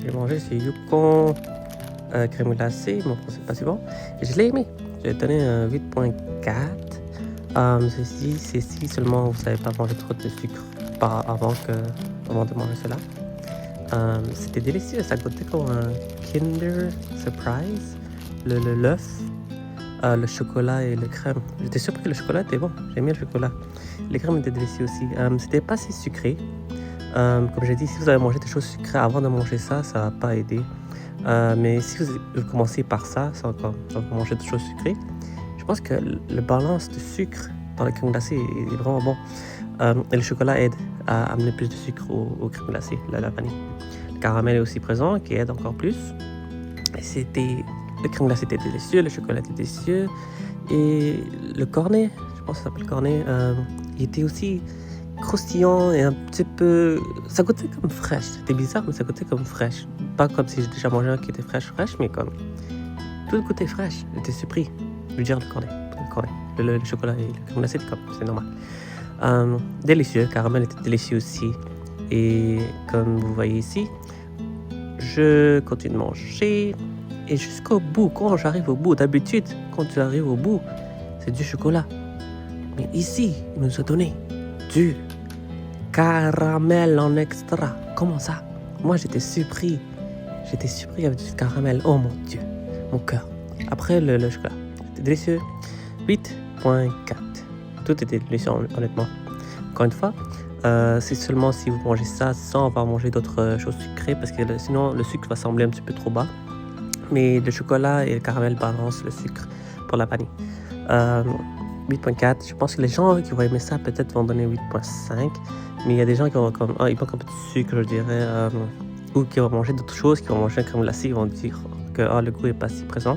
J'ai mangé ce Yukon crème glacée, mon principe pas bon. Et je l'ai aimé. J'ai donné un 8.4. Ceci, c'est si seulement vous savez pas manger trop de sucre avant de manger cela. C'était délicieux, ça goûtait comme un Kinder Surprise. L'œuf, le chocolat et le crème. J'étais surpris que le chocolat était bon. J'ai aimé le chocolat. Les crèmes étaient délicieux aussi. C'était pas si sucré. Comme j'ai dit, si vous avez mangé des choses sucrées avant de manger ça, ça va pas aider. Mais si vous commencez par ça, sans manger des choses sucrées, je pense que le balance de sucre dans la crème glacée est vraiment bon. Et le chocolat aide à amener plus de sucre au crème glacée, la vanille. Le caramel est aussi présent, qui aide encore plus. Le crème glacée était délicieux, le chocolat était délicieux. Et le cornet, je pense que ça s'appelle cornet, il était aussi croustillant et un petit peu... Ça goûtait comme fraîche. C'était bizarre, mais ça goûtait comme fraîche. Pas comme si j'ai déjà mangé un qui était fraîche, mais comme... Tout goûtait fraîche. J'étais surpris. Je veux dire le cornet. Le chocolat et le crème glacée, c'est normal. Délicieux. Le caramel était délicieux aussi. Et comme vous voyez ici, je continue de manger. Et jusqu'au bout, quand j'arrive au bout, d'habitude, quand tu arrives au bout, c'est du chocolat. Mais ici, il nous a donné du caramel en extra. Comment ça? Moi, j'étais surpris. Avec du caramel. Oh mon Dieu, mon cœur. Après le chocolat, c'était délicieux. 8.4. Tout était délicieux, honnêtement. Encore une fois, c'est seulement si vous mangez ça sans avoir mangé d'autres choses sucrées, parce que sinon, le sucre va sembler un petit peu trop bas. Mais le chocolat et le caramel balancent le sucre pour la vanille. 8.4, je pense que les gens qui vont aimer ça peut-être vont donner 8.5, mais il y a des gens qui vont il manque un peu de sucre, je dirais, ou qui vont manger d'autres choses, qui vont manger un crème glacée, ils vont dire que le goût n'est pas si présent,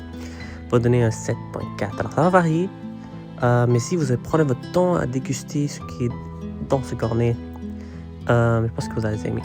vont donner un 7.4. Alors ça va varier, mais si vous prenez votre temps à déguster ce qui est dans ce cornet, je pense que vous allez aimer.